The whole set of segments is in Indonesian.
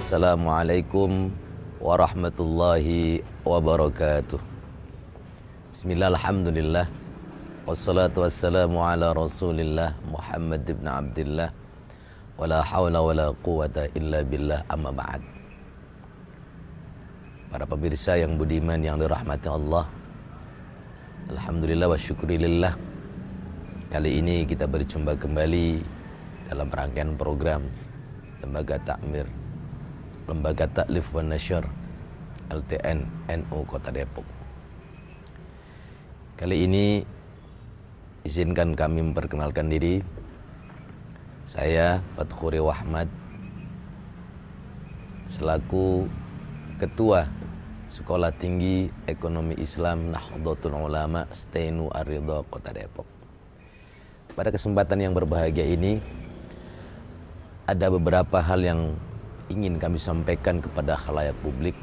Assalamualaikum warahmatullahi wabarakatuh. Bismillah, alhamdulillah, wassalatu wassalamu ala rasulillah Muhammad ibn Abdillah, wala hawla wala quwata illa billah, amma ba'd. Para pemirsa yang budiman yang dirahmati Allah, alhamdulillah wa syukurilillah. Kali ini kita berjumpa kembali dalam rangkaian program Lembaga Takmir, Lembaga Taklif wa Nasyr LTN NU Kota Depok. Kali ini izinkan kami memperkenalkan diri. Saya Fathuri Wahmad selaku Ketua Sekolah Tinggi Ekonomi Islam Nahdlatul Ulama Stenu Ar-Ridha Kota Depok. Pada kesempatan yang berbahagia ini ada beberapa hal yang ingin kami sampaikan kepada khalayak publik,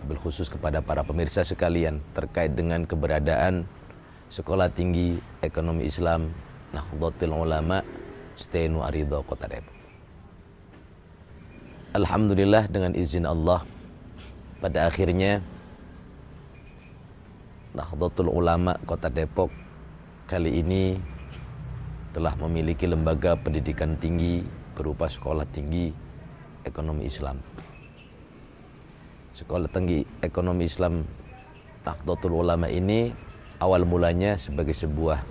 bil khusus kepada para pemirsa sekalian terkait dengan keberadaan Sekolah Tinggi Ekonomi Islam Nahdlatul Ulama Stenu Ar-Ridha Kota Depok. Alhamdulillah, dengan izin Allah, pada akhirnya Nahdlatul Ulama Kota Depok kali ini telah memiliki lembaga pendidikan tinggi berupa Sekolah Tinggi Ekonomi Islam. Sekolah Tinggi Ekonomi Islam Nahdlatul Ulama ini awal mulanya sebagai sebuah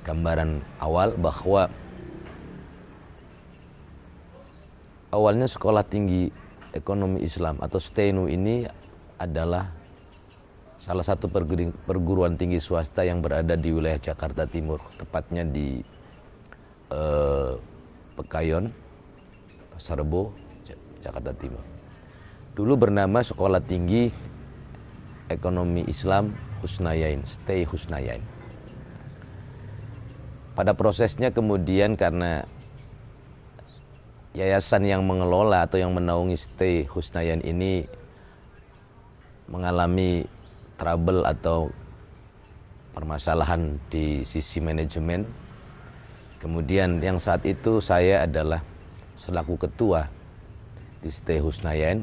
gambaran awal bahwa awalnya Sekolah Tinggi Ekonomi Islam atau STENU ini adalah salah satu perguruan tinggi swasta yang berada di wilayah Jakarta Timur, tepatnya di Pekayon, Pasar Rebo, Jakarta Timur. Dulu bernama Sekolah Tinggi Ekonomi Islam Husnayain, STEI Husnayain. Pada prosesnya kemudian karena yayasan yang mengelola atau yang menaungi STEI Husnayain ini mengalami trouble atau permasalahan di sisi manajemen. Kemudian yang saat itu saya adalah selaku ketua di STEI Husnayain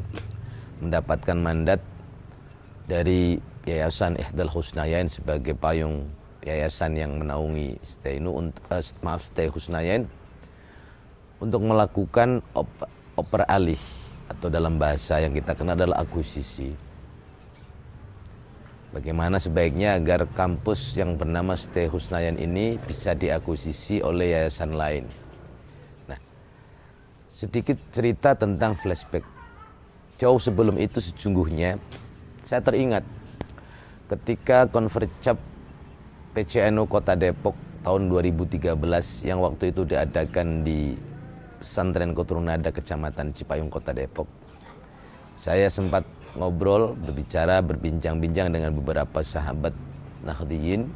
mendapatkan mandat dari Yayasan Ihdal Husnayain sebagai payung yayasan yang menaungi STEI Husnayain untuk melakukan oper alih atau dalam bahasa yang kita kenal adalah akuisisi. Bagaimana sebaiknya agar kampus yang bernama STEI Husnayain ini bisa diakuisisi oleh yayasan lain. Sedikit cerita tentang flashback. Jauh sebelum itu sesungguhnya saya teringat ketika Konfercap PCNU Kota Depok tahun 2013 yang waktu itu diadakan di Pesantren Kotrunada Kecamatan Cipayung Kota Depok. Saya sempat ngobrol, berbincang-bincang dengan beberapa sahabat Nahdliyin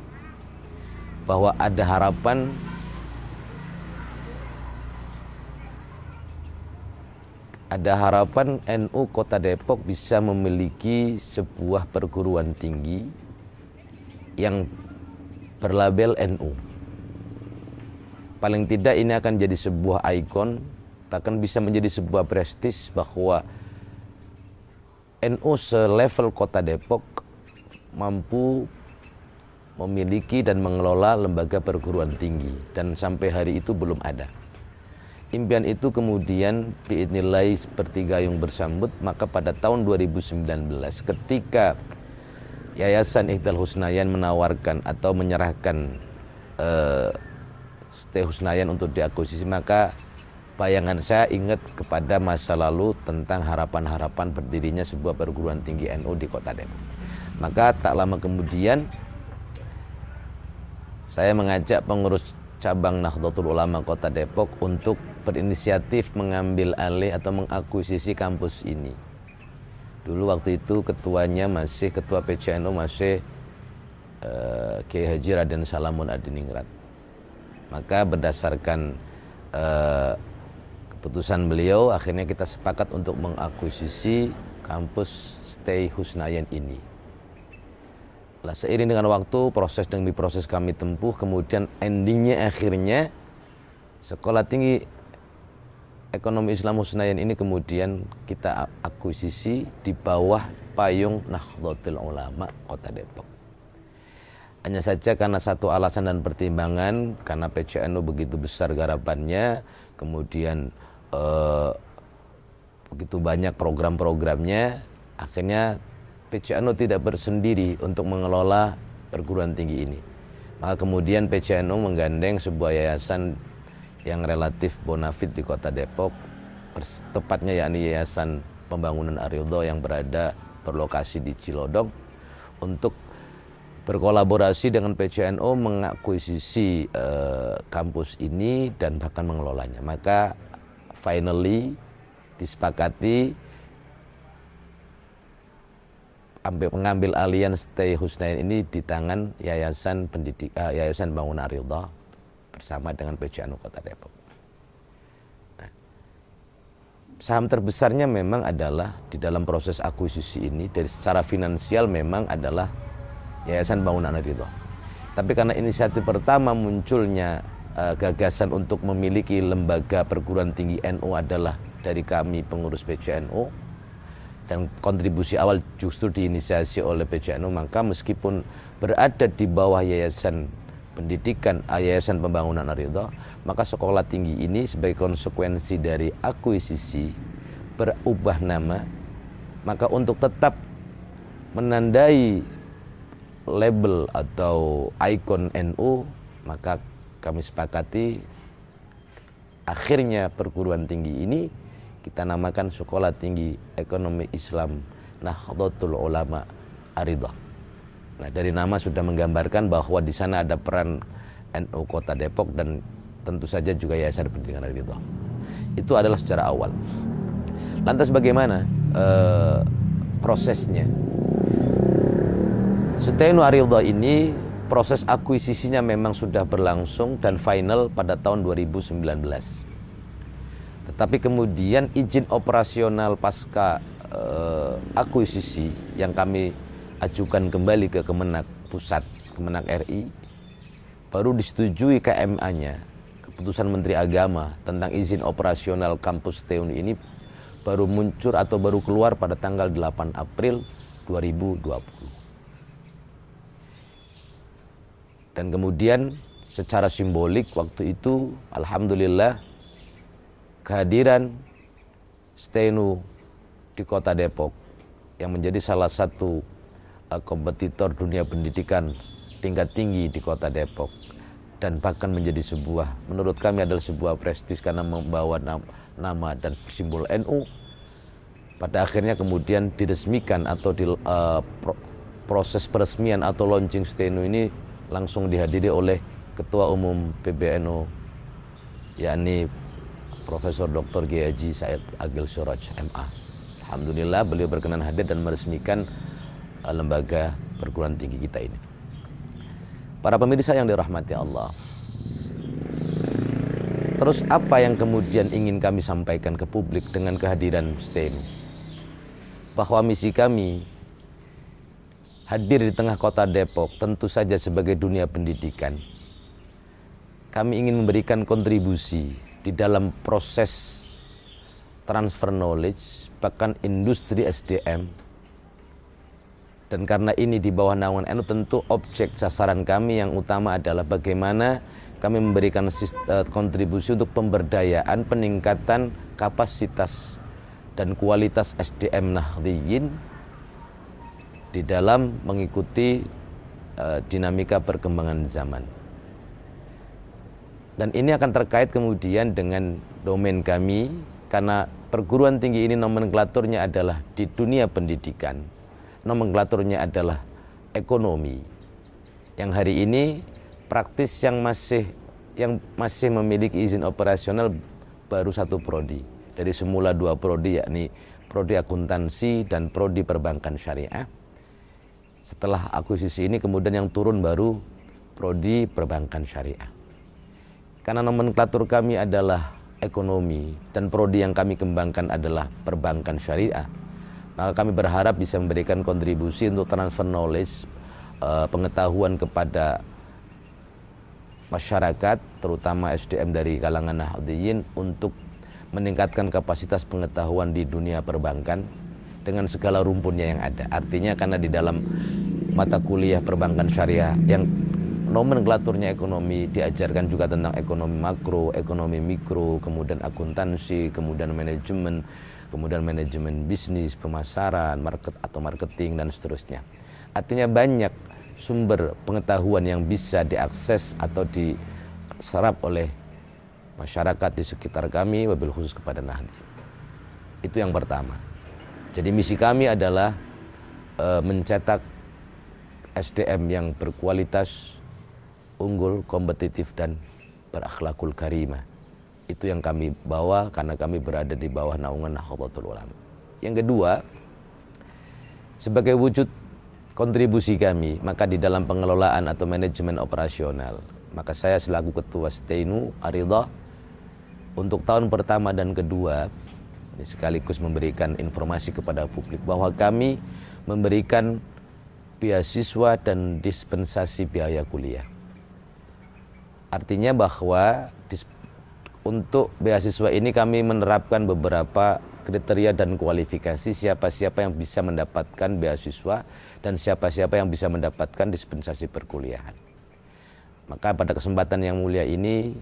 bahwa ada harapan NU Kota Depok bisa memiliki sebuah perguruan tinggi yang berlabel NU. Paling tidak ini akan jadi sebuah ikon, bahkan bisa menjadi sebuah prestis bahwa NU selevel Kota Depok mampu memiliki dan mengelola lembaga perguruan tinggi, dan sampai hari itu belum ada. Impian itu kemudian biidznillah seperti gayung bersambut, maka pada tahun 2019 ketika Yayasan Ihdal Husnayain menawarkan atau menyerahkan STEI Husnayain untuk diakuisisi, maka bayangan saya ingat kepada masa lalu tentang harapan-harapan berdirinya sebuah perguruan tinggi NU di Kota Depok. Maka tak lama kemudian saya mengajak pengurus cabang Nahdlatul Ulama Kota Depok untuk berinisiatif mengambil alih atau mengakuisisi kampus ini. Dulu waktu itu ketua PCNU masih Kiai Haji Raden Salamun Adiningrat. Maka berdasarkan keputusan beliau, akhirnya kita sepakat untuk mengakuisisi kampus STEI Husnayain ini. Seiring dengan waktu, proses demi proses kami tempuh, kemudian endingnya akhirnya Sekolah Tinggi Ekonomi Islam Husnain ini kemudian kita akuisisi di bawah payung Nahdlatul Ulama Kota Depok. Hanya saja karena satu alasan dan pertimbangan, karena PCNU begitu besar garapannya, kemudian begitu banyak program-programnya, akhirnya PCNU tidak bersendiri untuk mengelola perguruan tinggi ini. Maka kemudian PCNU menggandeng sebuah yayasan yang relatif bonafit di Kota Depok, tepatnya yakni Yayasan Pembangunan Ar-Ridha yang berlokasi di Cilodong, untuk berkolaborasi dengan PCNU mengakuisisi kampus ini dan bahkan mengelolanya. Maka finally disepakati mengambil alian Stay Husnain ini di tangan Yayasan Bangunan Ar-Ridha bersama dengan PCNU Kota Depok. Nah, saham terbesarnya memang adalah di dalam proses akuisisi ini dari secara finansial memang adalah Yayasan Bangunan Ar-Ridha. Tapi karena inisiatif pertama munculnya gagasan untuk memiliki lembaga perguruan tinggi NU adalah dari kami pengurus PCNU, dan kontribusi awal justru diinisiasi oleh PCNU, maka meskipun berada di bawah Yayasan Pendidikan Yayasan Pembangunan Ar-Ridha, maka sekolah tinggi ini sebagai konsekuensi dari akuisisi berubah nama, maka untuk tetap menandai label atau ikon NU, maka kami sepakati akhirnya perguruan tinggi ini kita namakan Sekolah Tinggi Ekonomi Islam Nahdlatul Ulama Ar-Ridha. Nah, dari nama sudah menggambarkan bahwa di sana ada peran NU Kota Depok dan tentu saja juga Yayasan Pendidikan Ar-Ridha. Itu adalah secara awal. Lantas bagaimana prosesnya? Stenu Ar-Ridha ini proses akuisisinya memang sudah berlangsung dan final pada tahun 2019. Tetapi kemudian izin operasional pasca akuisisi yang kami ajukan kembali ke Kemenak Pusat, Kemenak RI, baru disetujui KMA-nya, keputusan Menteri Agama tentang izin operasional kampus TUN ini baru muncul atau baru keluar pada tanggal 8 April 2020. Dan kemudian secara simbolik waktu itu alhamdulillah kehadiran Stenu di Kota Depok yang menjadi salah satu kompetitor dunia pendidikan tingkat tinggi di Kota Depok dan bahkan menjadi sebuah, menurut kami adalah sebuah prestis karena membawa nama dan simbol NU. Pada akhirnya kemudian diresmikan atau proses peresmian atau launching Stenu ini langsung dihadiri oleh Ketua Umum PBNU yakni Profesor Dr. Haji Said Agil Siraj MA. Alhamdulillah beliau berkenan hadir dan meresmikan lembaga perguruan tinggi kita ini. Para pemirsa yang dirahmati Allah, terus apa yang kemudian ingin kami sampaikan ke publik dengan kehadiran Stenu? Bahwa misi kami hadir di tengah Kota Depok tentu saja sebagai dunia pendidikan. Kami ingin memberikan kontribusi di dalam proses transfer knowledge, bahkan industri SDM. Dan karena ini di bawah naungan NU, tentu objek sasaran kami yang utama adalah bagaimana kami memberikan kontribusi untuk pemberdayaan, peningkatan kapasitas dan kualitas SDM Nahdliyin di dalam mengikuti dinamika perkembangan zaman. Dan ini akan terkait kemudian dengan domain kami, karena perguruan tinggi ini nomenklaturnya adalah di dunia pendidikan, nomenklaturnya adalah ekonomi. Yang hari ini praktis yang masih memiliki izin operasional baru satu prodi. Dari semula 2 prodi, yakni prodi akuntansi dan prodi perbankan syariah. Setelah akuisisi ini kemudian yang turun baru prodi perbankan syariah. Karena nomenklatur kami adalah ekonomi dan prodi yang kami kembangkan adalah perbankan syariah, maka kami berharap bisa memberikan kontribusi untuk transfer knowledge, pengetahuan kepada masyarakat, terutama SDM dari kalangan Nahdliyin, untuk meningkatkan kapasitas pengetahuan di dunia perbankan dengan segala rumpunnya yang ada. Artinya karena di dalam mata kuliah perbankan syariah yang nomenklaturnya ekonomi, diajarkan juga tentang ekonomi makro, ekonomi mikro, kemudian akuntansi, kemudian manajemen bisnis, pemasaran, marketing dan seterusnya. Artinya banyak sumber pengetahuan yang bisa diakses atau diserap oleh masyarakat di sekitar kami, wabil khusus kepada Nahdien. Itu yang pertama. Jadi misi kami adalah mencetak SDM yang berkualitas, unggul, kompetitif, dan berakhlakul karimah. Itu yang kami bawa karena kami berada di bawah naungan Nahdlatul Ulama. Yang kedua, sebagai wujud kontribusi kami, maka di dalam pengelolaan atau manajemen operasional, maka saya selaku Ketua Stenu Ar-Ridha untuk tahun pertama dan kedua ini sekaligus memberikan informasi kepada publik bahwa kami memberikan beasiswa dan dispensasi biaya kuliah. Artinya bahwa untuk beasiswa ini kami menerapkan beberapa kriteria dan kualifikasi siapa-siapa yang bisa mendapatkan beasiswa dan siapa-siapa yang bisa mendapatkan dispensasi perkuliahan. Maka pada kesempatan yang mulia ini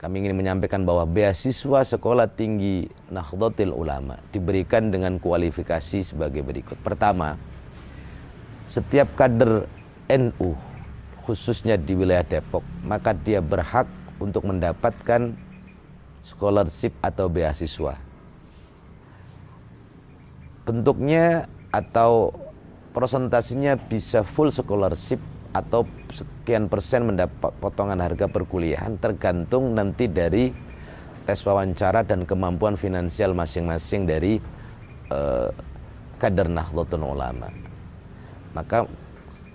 kami ingin menyampaikan bahwa beasiswa Sekolah Tinggi Nahdlatul Ulama diberikan dengan kualifikasi sebagai berikut. Pertama, setiap kader NU khususnya di wilayah Depok, maka dia berhak untuk mendapatkan scholarship atau beasiswa. Bentuknya atau persentasinya bisa full scholarship atau sekian persen mendapat potongan harga perkuliahan, tergantung nanti dari tes wawancara dan kemampuan finansial masing-masing dari kader Nahdlatul Ulama. Maka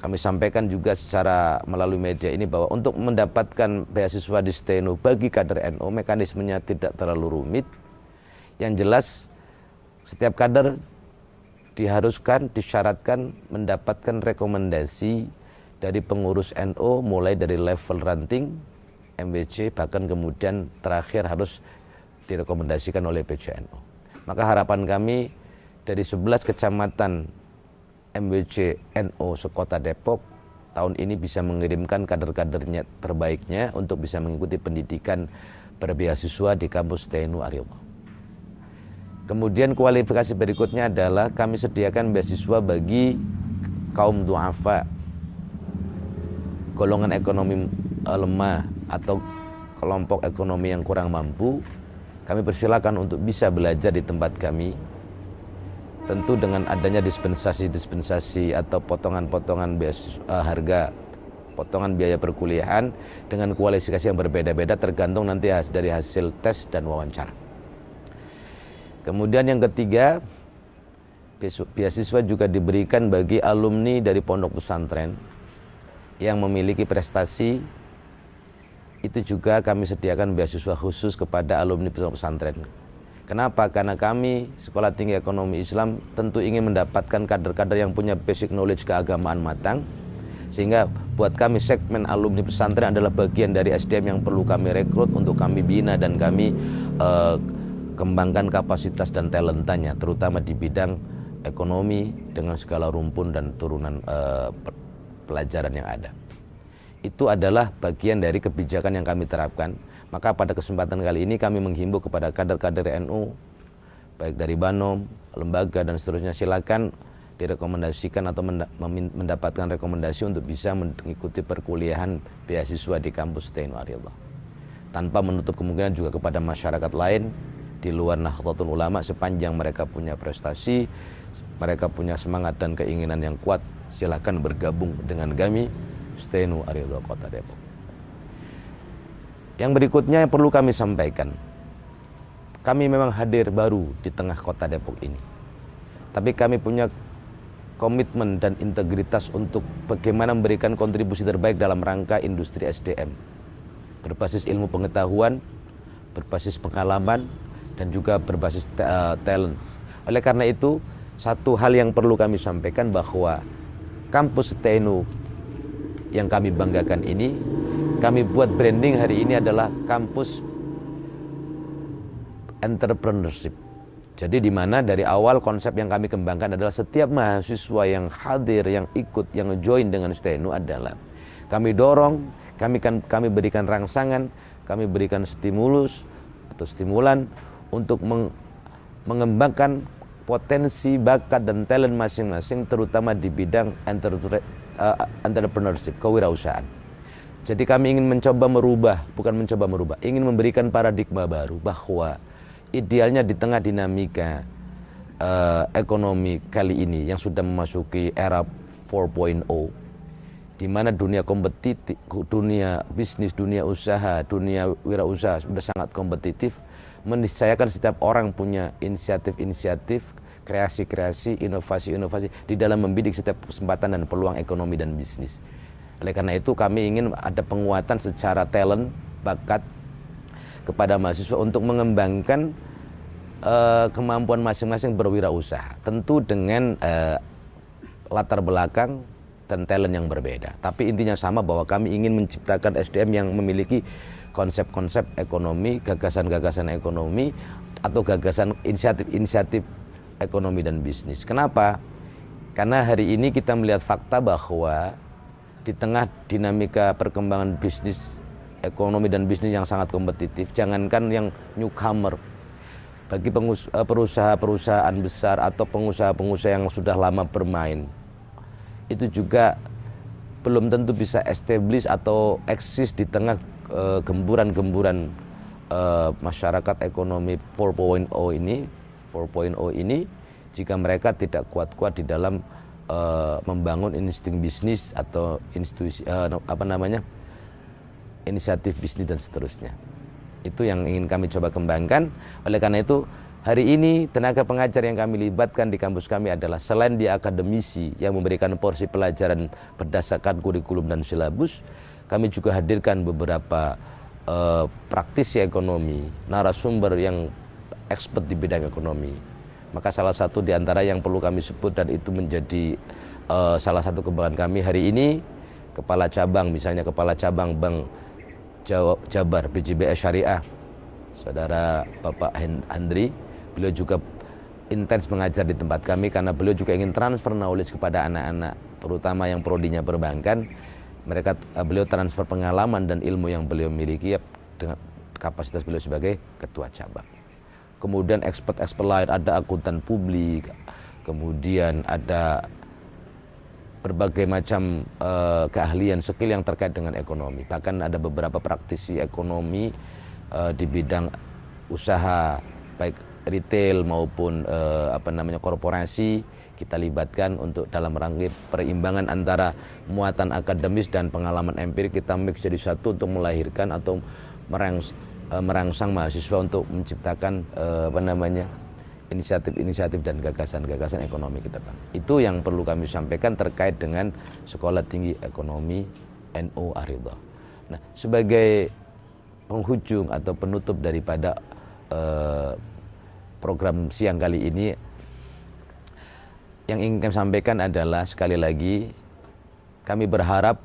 kami sampaikan juga secara melalui media ini bahwa untuk mendapatkan beasiswa di Stenu bagi kader NU mekanismenya tidak terlalu rumit. Yang jelas setiap kader diharuskan, disyaratkan mendapatkan rekomendasi dari pengurus NU mulai dari level ranting, MWC, bahkan kemudian terakhir harus direkomendasikan oleh PCNU. Maka harapan kami dari 11 kecamatan MWC NU sekota Depok tahun ini bisa mengirimkan kader-kadernya terbaiknya untuk bisa mengikuti pendidikan berbeasiswa di kampus Stenu Ar-Ridha. Kemudian kualifikasi berikutnya adalah kami sediakan beasiswa bagi kaum du'afa, golongan ekonomi lemah atau kelompok ekonomi yang kurang mampu. Kami persilakan untuk bisa belajar di tempat kami, tentu dengan adanya dispensasi atau potongan-potongan harga, potongan biaya perkuliahan dengan kualifikasi yang berbeda-beda tergantung nanti dari hasil tes dan wawancara. Kemudian yang ketiga, beasiswa juga diberikan bagi alumni dari pondok pesantren yang memiliki prestasi. Itu juga kami sediakan beasiswa khusus kepada alumni pondok pesantren. Kenapa? Karena kami Sekolah Tinggi Ekonomi Islam tentu ingin mendapatkan kader-kader yang punya basic knowledge keagamaan matang, sehingga buat kami segmen alumni pesantren adalah bagian dari SDM yang perlu kami rekrut untuk kami bina dan kami kembangkan kapasitas dan talentanya, terutama di bidang ekonomi dengan segala rumpun dan turunan pelajaran yang ada. Itu adalah bagian dari kebijakan yang kami terapkan. Maka pada kesempatan kali ini kami menghimbau kepada kader-kader NU, baik dari Banom, lembaga dan seterusnya, silakan direkomendasikan atau mendapatkan rekomendasi untuk bisa mengikuti perkuliahan beasiswa di kampus Stenu Ar-Ridha. Tanpa menutup kemungkinan juga kepada masyarakat lain di luar Nahdlatul Ulama, sepanjang mereka punya prestasi, mereka punya semangat dan keinginan yang kuat, silakan bergabung dengan kami Stenu Ar-Ridha Kota Depok. Yang berikutnya yang perlu kami sampaikan, kami memang hadir baru di tengah kota Depok ini, tapi kami punya komitmen dan integritas untuk bagaimana memberikan kontribusi terbaik dalam rangka industri SDM berbasis ilmu pengetahuan, berbasis pengalaman, dan juga berbasis talent. Oleh karena itu, satu hal yang perlu kami sampaikan bahwa kampus Stenu yang kami banggakan ini, kami buat branding hari ini adalah kampus entrepreneurship. Jadi di mana dari awal konsep yang kami kembangkan adalah setiap mahasiswa yang hadir, yang ikut, yang join dengan STNU adalah kami dorong, kami berikan rangsangan, kami berikan stimulus atau stimulan untuk mengembangkan potensi, bakat, dan talent masing-masing, terutama di bidang entrepreneurship, kewirausahaan. Jadi kami ingin ingin memberikan paradigma baru bahwa idealnya di tengah dinamika ekonomi kali ini yang sudah memasuki era 4.0, di mana dunia kompetitif, dunia bisnis, dunia usaha, dunia wirausaha sudah sangat kompetitif, meniscayakan setiap orang punya inisiatif-inisiatif, kreasi-kreasi, inovasi-inovasi di dalam membidik setiap kesempatan dan peluang ekonomi dan bisnis. Oleh karena itu kami ingin ada penguatan secara talent, bakat kepada mahasiswa untuk mengembangkan kemampuan masing-masing berwirausaha. Tentu dengan latar belakang dan talent yang berbeda. Tapi intinya sama, bahwa kami ingin menciptakan SDM yang memiliki konsep-konsep ekonomi, gagasan-gagasan ekonomi, atau gagasan inisiatif ekonomi dan bisnis. Kenapa? Karena hari ini kita melihat fakta bahwa di tengah dinamika perkembangan bisnis, ekonomi dan bisnis yang sangat kompetitif, jangankan yang newcomer, bagi perusahaan-perusahaan besar atau pengusaha-pengusaha yang sudah lama bermain, itu juga belum tentu bisa establish atau eksis di tengah gemburan-gemburan masyarakat ekonomi 4.0 ini jika mereka tidak kuat-kuat di dalam membangun insting bisnis atau institusi inisiatif bisnis dan seterusnya. Itu yang ingin kami coba kembangkan. Oleh karena itu hari ini tenaga pengajar yang kami libatkan di kampus kami adalah selain di akademisi yang memberikan porsi pelajaran berdasarkan kurikulum dan silabus, kami juga hadirkan beberapa praktisi ekonomi, narasumber yang expert di bidang ekonomi. Maka salah satu di antara yang perlu kami sebut, dan itu menjadi salah satu kebanggaan kami hari ini, Kepala Cabang Bank Jabar BJBS Syariah, Saudara Bapak Andri. Beliau juga intens mengajar di tempat kami karena beliau juga ingin transfer knowledge kepada anak-anak, terutama yang prodinya perbankan. Beliau transfer pengalaman dan ilmu yang beliau miliki dengan kapasitas beliau sebagai ketua cabang. Kemudian expert lain, ada akuntan publik, kemudian ada berbagai macam keahlian, skill yang terkait dengan ekonomi. Bahkan ada beberapa praktisi ekonomi di bidang usaha, baik retail maupun korporasi, kita libatkan untuk dalam rangka perimbangan antara muatan akademis dan pengalaman empirik. Kita mix jadi satu untuk melahirkan atau merangsang mahasiswa untuk menciptakan inisiatif-inisiatif dan gagasan-gagasan ekonomi ke depan. Itu yang perlu kami sampaikan terkait dengan Sekolah Tinggi Ekonomi NU Ar-Ridha. Nah, sebagai penghujung atau penutup daripada program siang kali ini, yang ingin kami sampaikan adalah sekali lagi kami berharap,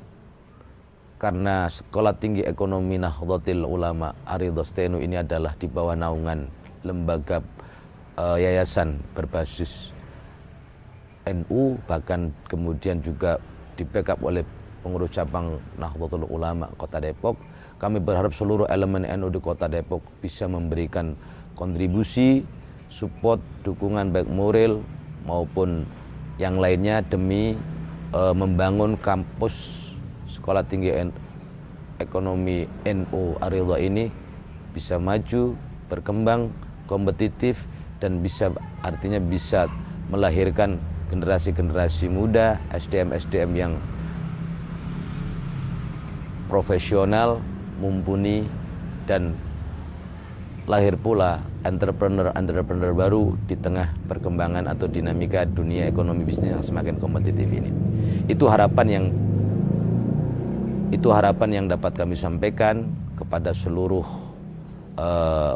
karena Sekolah Tinggi Ekonomi Nahdlatul Ulama Ar-Ridha STNU ini adalah di bawah naungan lembaga yayasan berbasis NU, bahkan kemudian juga di backup oleh pengurus cabang Nahdlatul Ulama Kota Depok. Kami berharap seluruh elemen NU di Kota Depok bisa memberikan kontribusi, support, dukungan baik moral maupun yang lainnya demi membangun kampus Sekolah Tinggi Ekonomi NU Ar-Ridha ini bisa maju, berkembang, kompetitif, dan bisa melahirkan generasi-generasi muda, SDM-SDM yang profesional, mumpuni, dan lahir pula entrepreneur baru di tengah perkembangan atau dinamika dunia ekonomi bisnis yang semakin kompetitif ini. Itu harapan yang dapat kami sampaikan kepada seluruh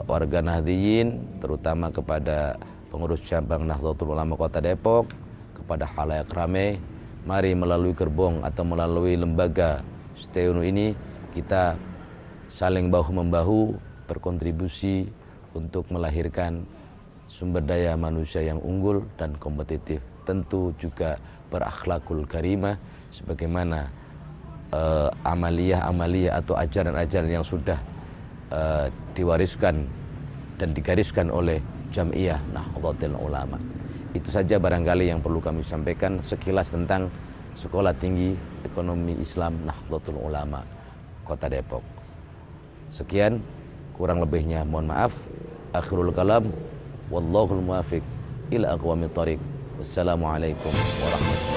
warga Nahdliyin, terutama kepada pengurus cabang Nahdlatul Ulama Kota Depok, kepada khalayak ramai. Mari melalui gerbong atau melalui lembaga STNU ini kita saling bahu-membahu, berkontribusi untuk melahirkan sumber daya manusia yang unggul dan kompetitif, tentu juga berakhlakul karimah sebagaimana amaliyah atau ajaran-ajaran yang sudah diwariskan dan digariskan oleh Jam'iyah Nahdlatul Ulama. Itu saja barangkali yang perlu kami sampaikan sekilas tentang Sekolah Tinggi Ekonomi Islam Nahdlatul Ulama Kota Depok. Sekian, kurang lebihnya mohon maaf. Akhirul kalam, wallahul muwafiq ila aqwamit thoriq. Wassalamualaikum warahmatullahi wabarakatuh.